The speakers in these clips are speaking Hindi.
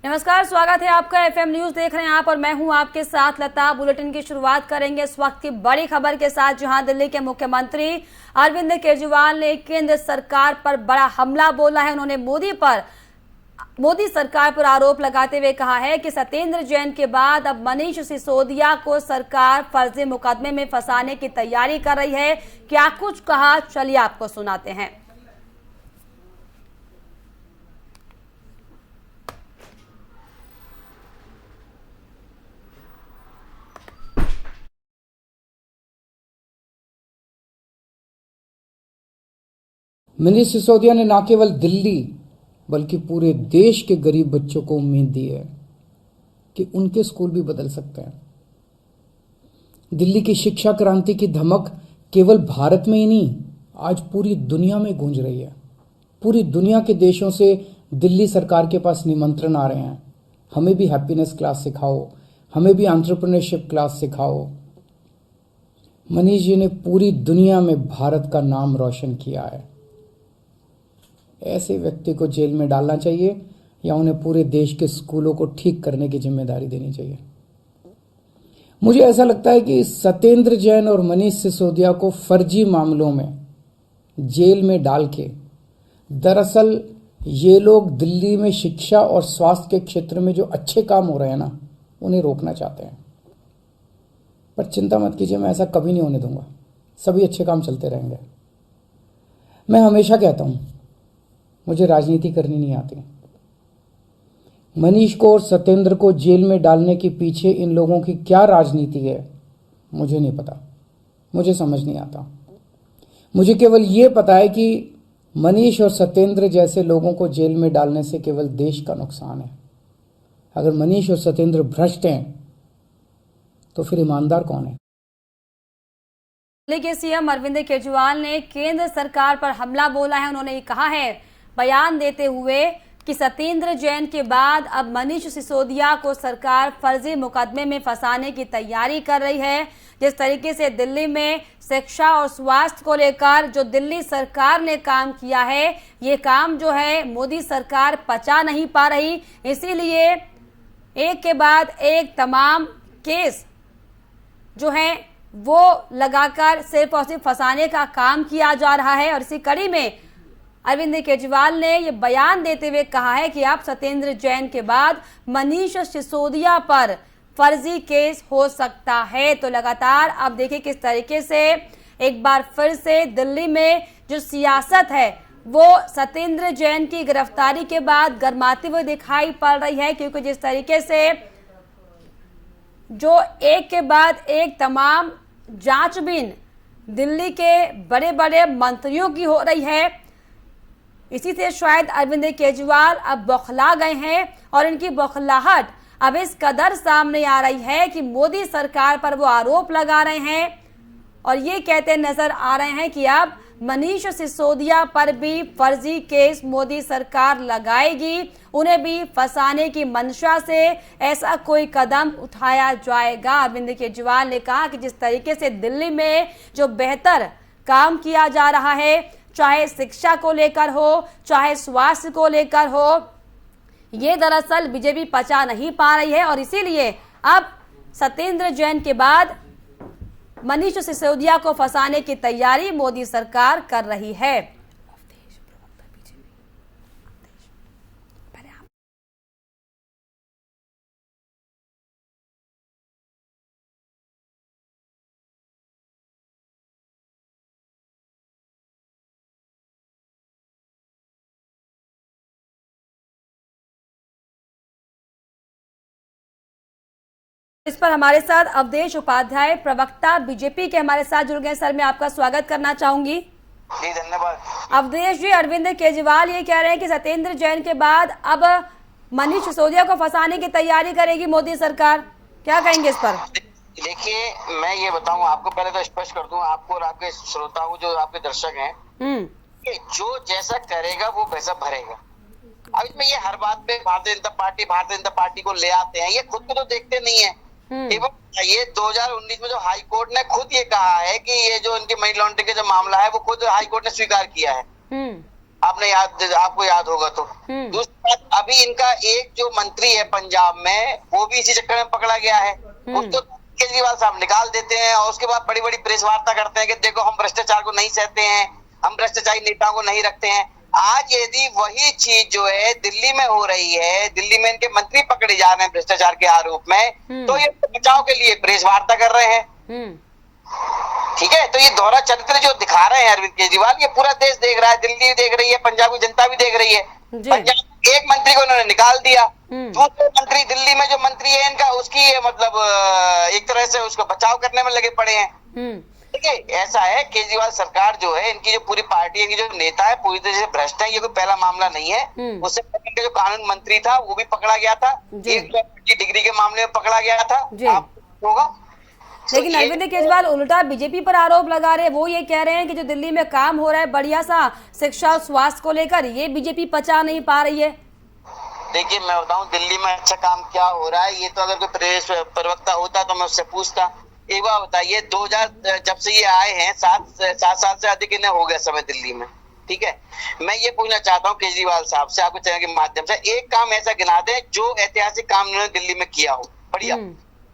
नमस्कार, स्वागत है आपका एफएम न्यूज देख रहे हैं आप और मैं हूं आपके साथ लता। बुलेटिन की शुरुआत करेंगे इस वक्त की बड़ी खबर के साथ, जहां दिल्ली के मुख्यमंत्री अरविंद केजरीवाल ने केंद्र सरकार पर बड़ा हमला बोला है। उन्होंने मोदी सरकार पर आरोप लगाते हुए कहा है कि सत्येंद्र जैन के बाद अब मनीष सिसोदिया को सरकार फर्जी मुकदमे में फंसाने की तैयारी कर रही है। क्या कुछ कहा, चलिए आपको सुनाते हैं। मनीष सिसोदिया ने न केवल दिल्ली बल्कि पूरे देश के गरीब बच्चों को उम्मीद दी है कि उनके स्कूल भी बदल सकते हैं। दिल्ली की शिक्षा क्रांति की धमक केवल भारत में ही नहीं, आज पूरी दुनिया में गूंज रही है। पूरी दुनिया के देशों से दिल्ली सरकार के पास निमंत्रण आ रहे हैं, हमें भी हैप्पीनेस क्लास सिखाओ, हमें भी एंटरप्रेन्योरशिप क्लास सिखाओ। मनीष जी ने पूरी दुनिया में भारत का नाम रोशन किया है। ऐसे व्यक्ति को जेल में डालना चाहिए या उन्हें पूरे देश के स्कूलों को ठीक करने की जिम्मेदारी देनी चाहिए। मुझे ऐसा लगता है कि सत्येंद्र जैन और मनीष सिसोदिया को फर्जी मामलों में जेल में डाल के दरअसल ये लोग दिल्ली में शिक्षा और स्वास्थ्य के क्षेत्र में जो अच्छे काम हो रहे हैं ना, उन्हें रोकना चाहते हैं। पर चिंता मत कीजिए, मैं ऐसा कभी नहीं होने दूंगा। सभी अच्छे काम चलते रहेंगे। मैं हमेशा कहता हूं, मुझे राजनीति करनी नहीं आती। मनीष को और सत्येंद्र को जेल में डालने के पीछे इन लोगों की क्या राजनीति है मुझे नहीं पता, मुझे समझ नहीं आता। मुझे केवल ये पता है कि मनीष और सत्येंद्र जैसे लोगों को जेल में डालने से केवल देश का नुकसान है। अगर मनीष और सत्येंद्र भ्रष्ट हैं तो फिर ईमानदार कौन है? दिल्ली के सीएम अरविंद केजरीवाल ने केंद्र सरकार पर हमला बोला है। उन्होंने कहा है बयान देते हुए कि सत्येंद्र जैन के बाद अब मनीष सिसोदिया को सरकार फर्जी मुकदमे में फंसाने की तैयारी कर रही है। जिस तरीके से दिल्ली में शिक्षा और स्वास्थ्य को लेकर जो दिल्ली सरकार ने काम किया है, ये काम जो है मोदी सरकार पचा नहीं पा रही। इसीलिए एक के बाद एक तमाम केस जो है वो लगाकर सिर्फ और सिर्फ फंसाने का काम किया जा रहा है। और इसी कड़ी में अरविंद केजरीवाल ने ये बयान देते हुए कहा है कि अब सत्येंद्र जैन के बाद मनीष सिसोदिया पर फर्जी केस हो सकता है। तो लगातार अब देखिए किस तरीके से एक बार फिर से दिल्ली में जो सियासत है वो सत्येंद्र जैन की गिरफ्तारी के बाद गर्माती हुई दिखाई पड़ रही है। क्योंकि जिस तरीके से जो एक के बाद एक तमाम जांचबीन दिल्ली के बड़े बड़े मंत्रियों की हो रही है, इसी से शायद अरविंद केजरीवाल अब बौखला गए हैं। और इनकी बौखलाहट अब इस कदर सामने आ रही है कि मोदी सरकार पर वो आरोप लगा रहे हैं और ये कहते नजर आ रहे हैं कि अब मनीष सिसोदिया पर भी फर्जी केस मोदी सरकार लगाएगी, उन्हें भी फंसाने की मंशा से ऐसा कोई कदम उठाया जाएगा। अरविंद केजरीवाल ने कहा कि जिस तरीके से दिल्ली में जो बेहतर काम किया जा रहा है, चाहे शिक्षा को लेकर हो, चाहे स्वास्थ्य को लेकर हो, ये दरअसल बीजेपी पचा नहीं पा रही है। और इसीलिए अब सत्येंद्र जैन के बाद मनीष सिसोदिया को फंसाने की तैयारी मोदी सरकार कर रही है। इस पर हमारे साथ अवधेश उपाध्याय, प्रवक्ता बीजेपी के, हमारे साथ जुड़ गए। सर, मैं आपका स्वागत करना चाहूंगी। जी धन्यवाद। अवधेश जी, अरविंद केजरीवाल ये कह रहे हैं कि सत्येंद्र जैन के बाद अब मनीष सिसोदिया को फंसाने की तैयारी करेगी मोदी सरकार, क्या कहेंगे इस पर? देखिए, मैं ये बताऊं आपको, पहले तो स्पष्ट कर दूं आपको और आपके श्रोताओं जो आपके दर्शक हैं कि जो जैसा करेगा वो वैसा भरेगा। अब इसमें ये हर बात पे भारतीय जनता पार्टी को ले आते हैं, ये खुद को तो देखते नहीं है। ये 2019 में जो हाई कोर्ट ने खुद ये कहा है कि ये जो इनके मनी लॉन्ड्रिंग का जो मामला है वो खुद हाई कोर्ट ने स्वीकार किया है। आपको याद होगा तो। दूसरी बात, अभी इनका एक जो मंत्री है पंजाब में, वो भी इसी चक्कर में पकड़ा गया है। उसको केजरीवाल साहब निकाल देते हैं और उसके बाद बड़ी बड़ी प्रेस वार्ता करते हैं कि देखो हम भ्रष्टाचार को नहीं सहते हैं, हम भ्रष्टाचारी नेताओं को नहीं रखते हैं। आज यदि वही चीज जो है दिल्ली में हो रही है, दिल्ली में इनके मंत्री पकड़े जा रहे हैं भ्रष्टाचार के आरोप में, तो ये बचाव के लिए प्रेस वार्ता कर रहे हैं। ठीक है, तो ये दोहरा चरित्र जो दिखा रहे हैं अरविंद केजरीवाल, ये पूरा देश देख रहा है, दिल्ली देख रही है, पंजाब की जनता भी देख रही है। पंजाब एक मंत्री को इन्होंने निकाल दिया, दूसरे मंत्री दिल्ली में जो मंत्री है इनका, उसकी मतलब एक तरह से उसको बचाव करने में लगे पड़े हैं। ठीक है, ऐसा है केजरीवाल सरकार जो है, इनकी जो पूरी पार्टी की जो नेता है पूरी तरह से भ्रष्ट है। ये कोई पहला मामला नहीं है। उससे पहले इनका जो कानून मंत्री था वो भी पकड़ा गया था, एक डिग्री के मामले में पकड़ा गया था। होगा लेकिन अरविंद केजरीवाल उल्टा बीजेपी पर आरोप लगा रहे हैं। वो ये कह रहे हैं कि जो दिल्ली में काम हो रहा है बढ़िया सा शिक्षा और स्वास्थ्य को लेकर, ये बीजेपी पचा नहीं पा रही है। देखिए मैं बताऊं दिल्ली में अच्छा काम क्या हो रहा है, ये तो अगर कोई प्रेस प्रवक्ता होता तो मैं उससे पूछता। एक बार बताइए, 2000 जब से ये आए हैं 7 साल से अधिक इन्हें हो गया समय दिल्ली में। ठीक है, मैं ये पूछना चाहता हूँ केजरीवाल साहब से, आपके चैनल के माध्यम से, एक काम ऐसा गिना दें जो ऐतिहासिक काम इन्होंने दिल्ली में किया हो। बढ़िया,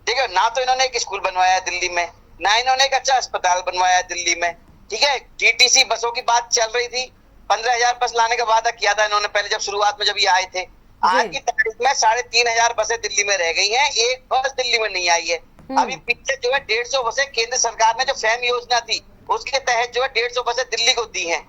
देखो ना तो इन्होंने एक स्कूल बनवाया दिल्ली में, ना इन्होंने एक अच्छा अस्पताल बनवाया दिल्ली में। ठीक है, डीटीसी बसों की बात चल रही थी, 15,000 बस लाने का वादा किया था इन्होंने पहले जब शुरुआत में जब ये आए थे। आज की तारीख में 3,500 बसें दिल्ली में रह गई हैं, एक बस दिल्ली में नहीं आई है। अभी पीछे जो है 150 बसें केंद्र सरकार ने जो फैम योजना थी उसके तहत जो है 150 बसें दिल्ली को दी हैं।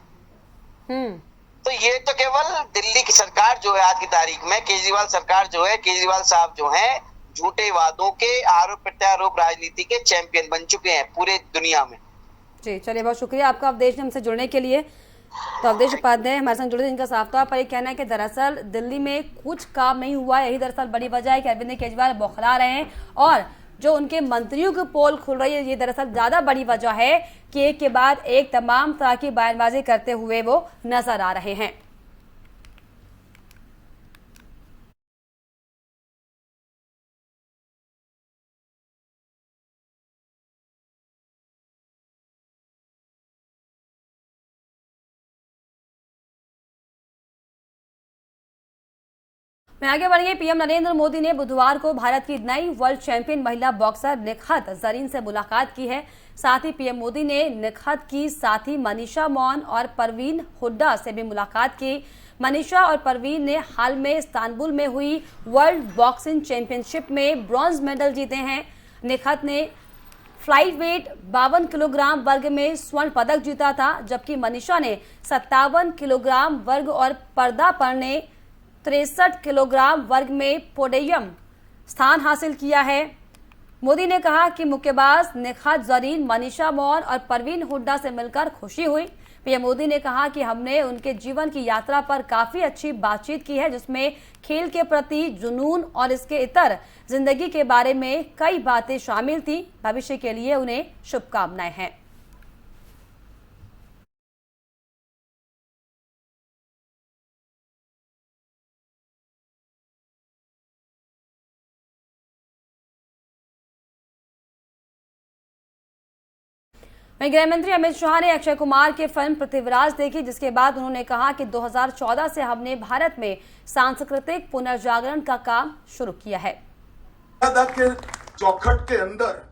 तो ये तो केवल दिल्ली की सरकार जो है आज की तारीख में, केजरीवाल सरकार जो है, केजरीवाल साहब जो है झूठे वादों के आरोप प्रत्यारोप राजनीति के चैंपियन बन चुके हैं पूरे दुनिया में। जी चलिए, बहुत शुक्रिया आपका अवधेश ने हमसे जुड़ने के लिए। तो अवधेश उपाध्याय हमारे साथ जुड़े थे, जिनका साफ तौर पर यह कहना है कि दरअसल दिल्ली में कुछ काम नहीं हुआ, यही दरअसल बड़ी वजह है कि अरविंद केजरीवाल बौखला रहे हैं और जो उनके मंत्रियों की पोल खुल रही है, ये दरअसल ज्यादा बड़ी वजह है कि एक के बाद एक तमाम तरह की बयानबाजी करते हुए वो नजर आ रहे हैं। मैं आगे बढ़ेंगे। पीएम नरेंद्र मोदी ने बुधवार को भारत की नई वर्ल्ड चैंपियन महिला बॉक्सर निखत जरीन से मुलाकात की है। साथ ही पीएम मोदी ने निखत की साथी मनीषा मौन और परवीन हुड्डा से भी मुलाकात की। मनीषा और परवीन ने हाल में इस्तांबुल में हुई वर्ल्ड बॉक्सिंग चैंपियनशिप में ब्रॉन्ज मेडल जीते हैं। निखत ने फ्लाई वेट 52 किलोग्राम वर्ग में स्वर्ण पदक जीता था, जबकि मनीषा ने 57 किलोग्राम वर्ग और पर्दापण ने 63 किलोग्राम वर्ग में पोडियम स्थान हासिल किया है। मोदी ने कहा कि मुक्केबाज निखत जरीन, मनीषा मौन और परवीन हुड्डा से मिलकर खुशी हुई। पीएम मोदी ने कहा कि हमने उनके जीवन की यात्रा पर काफी अच्छी बातचीत की है, जिसमें खेल के प्रति जुनून और इसके इतर जिंदगी के बारे में कई बातें शामिल थी। भविष्य के लिए उन्हें शुभकामनाएं हैं। वहीं गृह मंत्री अमित शाह ने अक्षय कुमार की फिल्म पृथ्वीराज देखी, जिसके बाद उन्होंने कहा कि 2014 से हमने भारत में सांस्कृतिक पुनर्जागरण का काम शुरू किया है। के चौखट के अंदर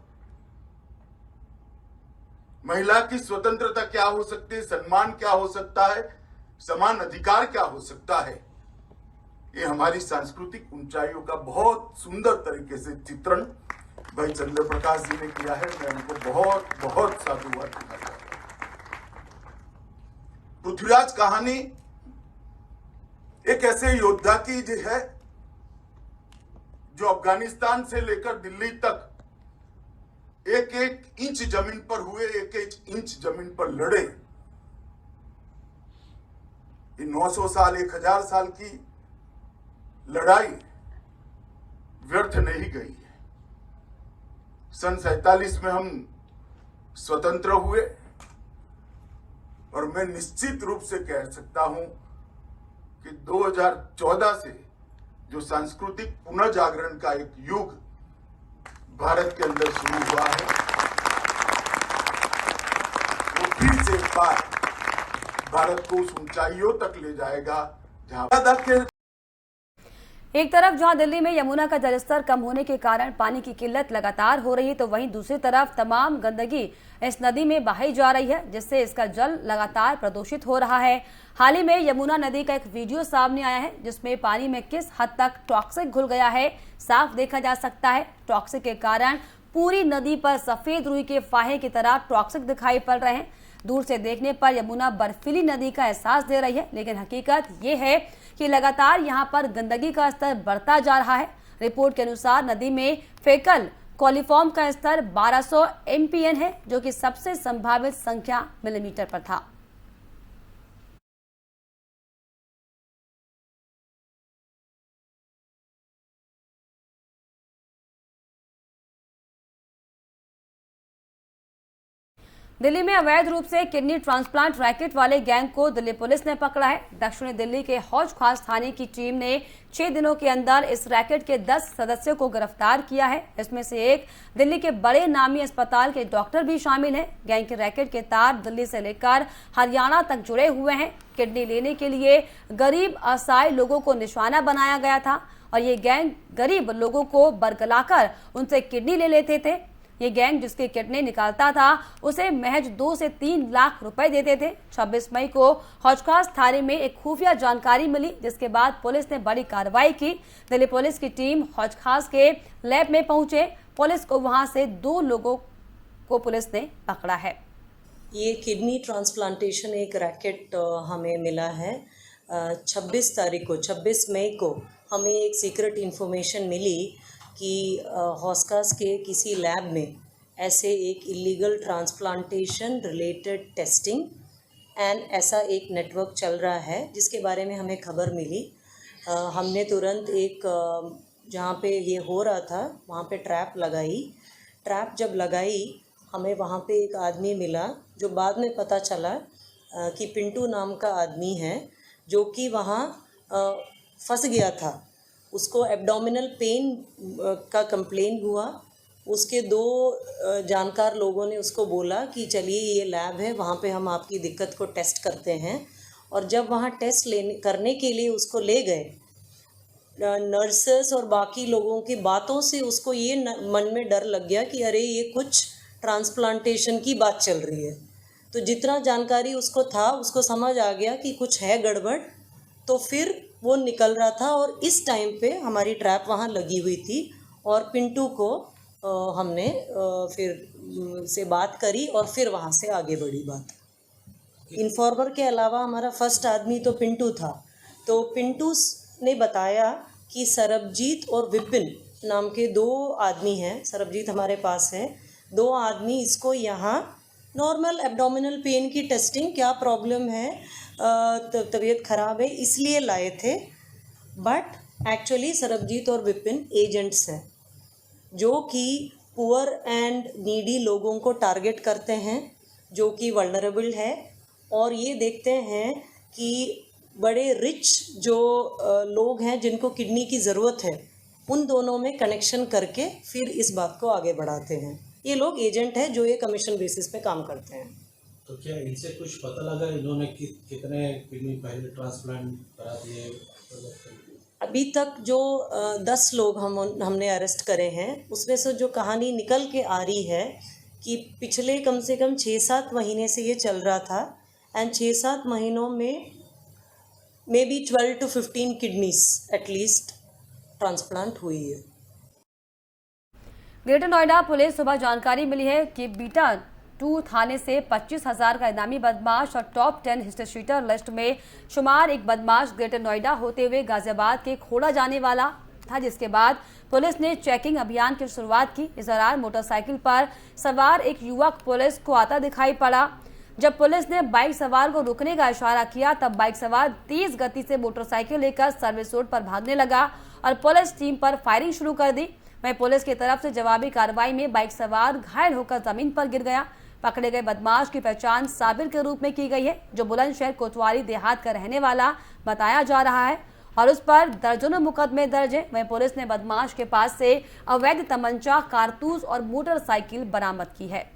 महिला की स्वतंत्रता क्या हो सकती है, सम्मान क्या हो सकता है, समान अधिकार क्या हो सकता है, ये हमारी सांस्कृतिक ऊंचाइयों का बहुत सुंदर तरीके से चित्रण भाई चंद्र प्रकाश जी ने किया है। मैं उनको बहुत बहुत साधुवाद देना चाहता हूं। पृथ्वीराज कहानी एक ऐसे योद्धा की है जो अफगानिस्तान से लेकर दिल्ली तक एक एक इंच जमीन पर हुए, एक एक इंच जमीन पर लड़े। ये 900 साल 1000 साल की लड़ाई व्यर्थ नहीं गई है। सन 47 में हम स्वतंत्र हुए और मैं निश्चित रूप से कह सकता हूं कि 2014 से जो सांस्कृतिक पुनर्जागरण का एक युग भारत के अंदर शुरू हुआ है, वो फिर से एक बार भारत को उस ऊंचाइयों तक ले जाएगा जहां एक तरफ जहां दिल्ली में यमुना का जलस्तर कम होने के कारण पानी की किल्लत लगातार हो रही है, तो वहीं दूसरी तरफ तमाम गंदगी इस नदी में बहाई जा रही है, जिससे इसका जल लगातार प्रदूषित हो रहा है। हाल ही में यमुना नदी का एक वीडियो सामने आया है, जिसमें पानी में किस हद तक टॉक्सिक घुल गया है साफ देखा जा सकता है। टॉक्सिक के कारण पूरी नदी पर सफेद रुई के फाहे की तरह टॉक्सिक दिखाई पड़ रहे हैं। दूर से देखने पर यमुना बर्फीली नदी का एहसास दे रही है, लेकिन हकीकत ये है कि लगातार यहां पर गंदगी का स्तर बढ़ता जा रहा है। रिपोर्ट के अनुसार नदी में फेकल कॉलीफॉर्म का स्तर 1200 MPN है, जो कि सबसे संभावित संख्या मिलीमीटर पर था। दिल्ली में अवैध रूप से किडनी ट्रांसप्लांट रैकेट वाले गैंग को दिल्ली पुलिस ने पकड़ा है। दक्षिणी दिल्ली के हौज खास थाने की टीम ने 6 दिनों के अंदर इस रैकेट के 10 सदस्यों को गिरफ्तार किया है। इसमें से एक दिल्ली के बड़े नामी अस्पताल के डॉक्टर भी शामिल हैं। गैंग के रैकेट के तार दिल्ली से लेकर हरियाणा तक जुड़े हुए हैं। किडनी लेने के लिए गरीब असहाय लोगों को निशाना बनाया गया था और ये गैंग गरीब लोगों को बरगलाकर उनसे किडनी ले लेते थे। ये गैंग जिसकी किडनी निकालता था उसे महज 2 से 3 लाख रुपए देते थे। 26 मई को हौजखास थाने में एक खुफिया जानकारी मिली, जिसके बाद पुलिस ने बड़ी कार्रवाई की। दिल्ली पुलिस की टीम हौजखास के लैब में पहुंचे। पुलिस को वहां से 2 लोगों को पुलिस ने पकड़ा है। ये किडनी ट्रांसप्लांटेशन एक रैकेट हमें मिला है। 26 मई को हमें एक सीक्रेट इन्फॉर्मेशन मिली कि हौजखास के किसी लैब में ऐसे एक illegal transplantation related testing and ऐसा एक नेटवर्क चल रहा है, जिसके बारे में हमें खबर मिली। हमने तुरंत एक जहाँ पे ये हो रहा था वहाँ पे ट्रैप लगाई। ट्रैप जब लगाई हमें वहाँ पे एक आदमी मिला, जो बाद में पता चला कि पिंटू नाम का आदमी है, जो कि वहाँ फंस गया था। उसको एब्डोमिनल पेन का कंप्लेन हुआ। उसके 2 जानकार लोगों ने उसको बोला कि चलिए ये लैब है, वहाँ पे हम आपकी दिक्कत को टेस्ट करते हैं। और जब वहाँ टेस्ट करने के लिए उसको ले गए, नर्सेस और बाकी लोगों की बातों से उसको ये मन में डर लग गया कि अरे ये कुछ ट्रांसप्लांटेशन की बात चल रही है। तो जितना जानकारी उसको था, उसको समझ आ गया कि कुछ है गड़बड़, तो फिर वो निकल रहा था। और इस टाइम पे हमारी ट्रैप वहाँ लगी हुई थी और पिंटू को हमने फिर से बात करी और फिर वहाँ से आगे बढ़ी बात। इन्फॉर्मर के अलावा हमारा फर्स्ट आदमी तो पिंटू था। तो पिंटू ने बताया कि सरबजीत और विपिन नाम के 2 आदमी हैं। सरबजीत हमारे पास है। 2 आदमी इसको यहाँ नॉर्मल एब्डोमिनल पेन की टेस्टिंग, क्या प्रॉब्लम है, तबीयत ख़राब है, इसलिए लाए थे। बट एक्चुअली सरबजीत और विपिन एजेंट्स हैं, जो कि पुअर एंड नीडी लोगों को टारगेट करते हैं, जो कि वल्नरेबल है, और ये देखते हैं कि बड़े रिच जो लोग हैं जिनको किडनी की ज़रूरत है, उन दोनों में कनेक्शन करके फिर इस बात को आगे बढ़ाते हैं। ये लोग एजेंट हैं जो ये कमीशन बेसिस पे काम करते हैं। तो क्या इनसे कुछ पता लगा इन्होंने कितने किडनी पहले ट्रांसप्लांट करा दिए? अभी तक जो 10 लोग हमने अरेस्ट करे हैं, उसमें से जो कहानी निकल के आ रही है कि पिछले कम से कम 6-7 महीने से ये चल रहा था एंड 6-7 महीनों में may be 12 to 15 kidneys at least transplant हुई है। ग्रेटर नोएडा पुलिस सुबह जानकारी मिली है कि बीटा 2 थाने से 25,000 का इनामी बदमाश और टॉप 10 हिस्ट्री शीटर लिस्ट में शुमार एक बदमाश ग्रेटर नोएडा होते हुए गाजियाबाद के खोड़ा जाने वाला था, जिसके बाद पुलिस ने चेकिंग अभियान की शुरुआत की। इस दौरान मोटरसाइकिल पर सवार एक युवक पुलिस को आता दिखाई पड़ा। जब पुलिस ने बाइक सवार को रुकने का इशारा किया, तब बाइक सवार तेज गति से मोटरसाइकिल लेकर सर्विस रोड पर भागने लगा और पुलिस टीम पर फायरिंग शुरू कर दी। वहीं पुलिस की तरफ से जवाबी कार्रवाई में बाइक सवार घायल होकर जमीन पर गिर गया। पकड़े गए बदमाश की पहचान साबिर के रूप में की गई है, जो बुलंदशहर कोतवाली देहात का रहने वाला बताया जा रहा है और उस पर दर्जनों मुकदमे दर्ज हैं। वहीं पुलिस ने बदमाश के पास से अवैध तमंचा, कारतूस और मोटरसाइकिल बरामद की है।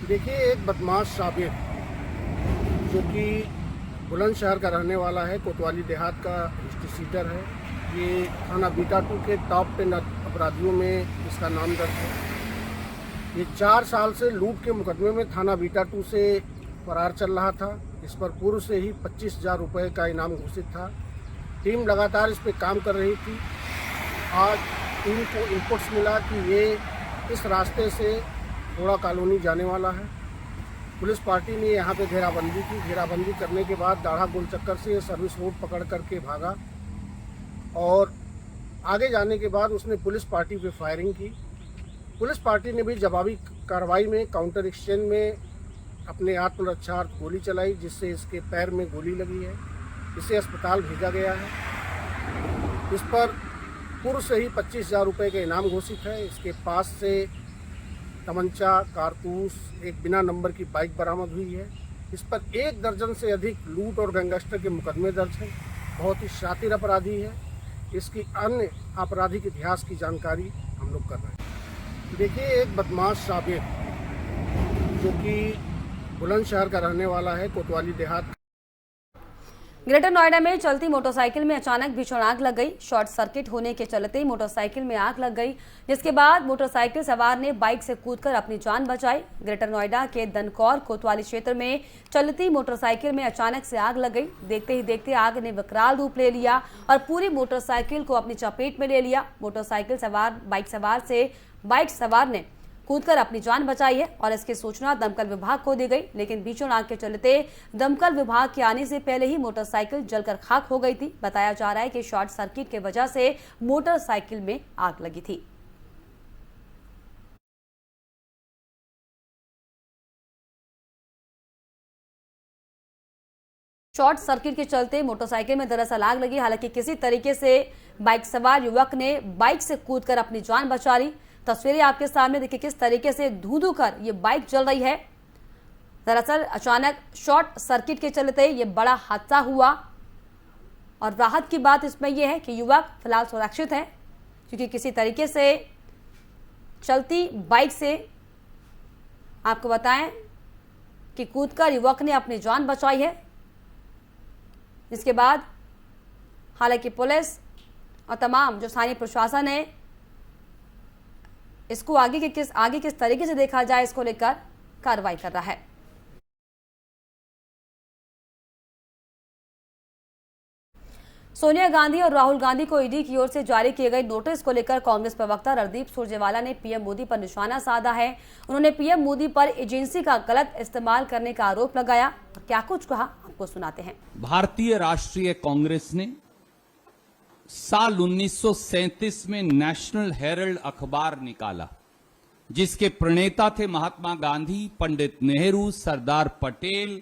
देखिए, एक बदमाश साबिर जो कि बुलंदशहर का रहने वाला है, कोतवाली देहात का हिस्ट्री सीटर है, ये थाना बीटा 2 के टॉप 10 अपराधियों में इसका नाम दर्ज है। ये 4 साल से लूट के मुकदमे में थाना बीटा 2 से फरार चल रहा था। इस पर पूर्व से ही 25,000 रुपये का इनाम घोषित था। टीम लगातार इस पर काम कर रही थी। आज टीम को इनपुट्स मिला कि ये इस रास्ते से थोड़ा कॉलोनी जाने वाला है। पुलिस पार्टी ने यहाँ पे घेराबंदी की। घेराबंदी करने के बाद दाढ़ा गोल चक्कर से सर्विस रोड पकड़ करके भागा और आगे जाने के बाद उसने पुलिस पार्टी पे फायरिंग की। पुलिस पार्टी ने भी जवाबी कार्रवाई में काउंटर एक्सचेंज में अपने आत्मरक्षार्थ गोली चलाई, जिससे इसके पैर में गोली लगी है। इसे अस्पताल भेजा गया है। इस पर पूर्व से ही 25,000 रुपये का इनाम घोषित है। इसके पास से तमंचा, कारतूस, एक बिना नंबर की बाइक बरामद हुई है। इस पर 1 दर्जन से अधिक लूट और गैंगस्टर के मुकदमे दर्ज हैं। बहुत ही शातिर अपराधी है। इसकी अन्य आपराधिक इतिहास की जानकारी हम लोग कर रहे हैं। देखिए, एक बदमाश साबिर जो कि बुलंदशहर का रहने वाला है, कोतवाली देहात। ग्रेटर नोएडा में चलती मोटरसाइकिल में अचानक भीषण आग लग गई। शॉर्ट सर्किट होने के चलते मोटरसाइकिल में आग लग गई, जिसके बाद मोटरसाइकिल सवार ने बाइक से कूदकर अपनी जान बचाई। ग्रेटर नोएडा के दनकौर कोतवाली क्षेत्र में चलती मोटरसाइकिल में अचानक से आग लग गई। देखते ही देखते आग ने विकराल रूप ले लिया और पूरी मोटरसाइकिल को अपनी चपेट में ले लिया। मोटरसाइकिल सवार बाइक सवार ने कूदकर अपनी जान बचाई है और इसकी सूचना दमकल विभाग को दी गई, लेकिन भीषण आग के चलते दमकल विभाग के आने से पहले ही मोटरसाइकिल जलकर खाक हो गई थी। बताया जा रहा है कि शॉर्ट सर्किट की वजह से मोटरसाइकिल में आग लगी थी। शॉर्ट सर्किट के चलते मोटरसाइकिल में दरअसल आग लगी। हालांकि किसी तरीके से बाइक सवार युवक ने बाइक से कूदकर अपनी जान बचा ली। तस्वीरें आपके सामने देखिए किस तरीके से धू कर ये बाइक जल रही है। दरअसल अचानक शॉर्ट सर्किट के चलते ये बड़ा हादसा हुआ और राहत की बात इसमें यह है कि युवक फिलहाल सुरक्षित है, क्योंकि किसी तरीके से चलती बाइक से आपको बताएं कि कूदकर युवक ने अपनी जान बचाई है। इसके बाद हालांकि पुलिस और तमाम जो स्थानीय प्रशासन है इसको आगे किस तरीके से देखा जाए इसको लेकर कार्रवाई कर रहा है। सोनिया गांधी और राहुल गांधी को ईडी की ओर से जारी किए गए नोटिस को लेकर कांग्रेस प्रवक्ता रणदीप सुरजेवाला ने पीएम मोदी पर निशाना साधा है। उन्होंने पीएम मोदी पर एजेंसी का गलत इस्तेमाल करने का आरोप लगाया। क्या कुछ कहा आपको सुनाते हैं। भारतीय राष्ट्रीय कांग्रेस ने साल 1937 में नेशनल हेरल्ड अखबार निकाला, जिसके प्रणेता थे महात्मा गांधी, पंडित नेहरू, सरदार पटेल,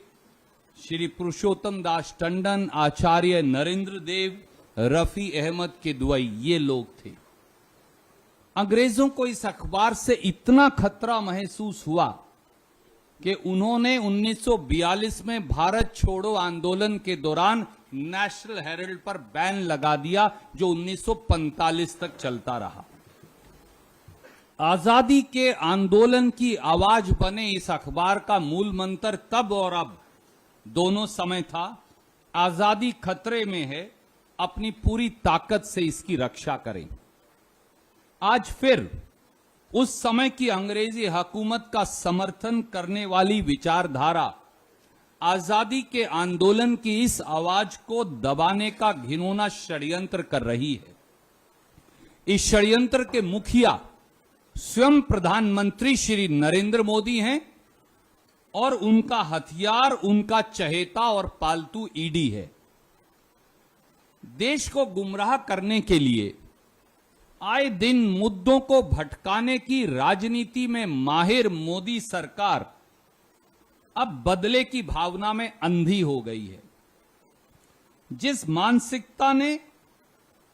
श्री पुरुषोत्तम दास टंडन, आचार्य नरेंद्र देव, रफी अहमद किदवई, ये लोग थे। अंग्रेजों को इस अखबार से इतना खतरा महसूस हुआ कि उन्होंने 1942 में भारत छोड़ो आंदोलन के दौरान नेशनल हेरल्ड पर बैन लगा दिया, जो 1945 तक चलता रहा। आजादी के आंदोलन की आवाज बने इस अखबार का मूल मंत्र तब और अब दोनों समय था, आजादी खतरे में है, अपनी पूरी ताकत से इसकी रक्षा करें। आज फिर उस समय की अंग्रेजी हुकूमत का समर्थन करने वाली विचारधारा आजादी के आंदोलन की इस आवाज को दबाने का घिनौना षड्यंत्र कर रही है। इस षड्यंत्र के मुखिया स्वयं प्रधानमंत्री श्री नरेंद्र मोदी हैं और उनका हथियार उनका चहेता और पालतू ईडी है। देश को गुमराह करने के लिए आए दिन मुद्दों को भटकाने की राजनीति में माहिर मोदी सरकार अब बदले की भावना में अंधी हो गई है। जिस मानसिकता ने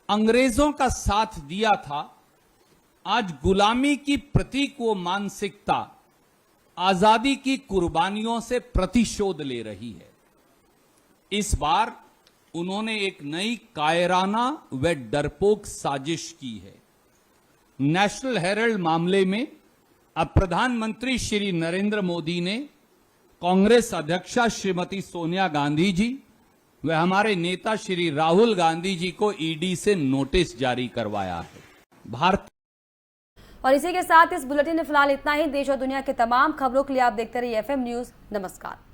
अंग्रेजों का साथ दिया था, आज गुलामी की प्रतीक वो मानसिकता आजादी की कुर्बानियों से प्रतिशोध ले रही है। इस बार उन्होंने एक नई कायराना व डरपोक साजिश की है। नेशनल हेरल्ड मामले में अब प्रधानमंत्री श्री नरेंद्र मोदी ने कांग्रेस अध्यक्षा श्रीमती सोनिया गांधी जी व हमारे नेता श्री राहुल गांधी जी को ईडी से नोटिस जारी करवाया है। भारत और इसी के साथ इस बुलेटिन में फिलहाल इतना ही। देश और दुनिया के तमाम खबरों के लिए आप देखते रहिए FM न्यूज। नमस्कार।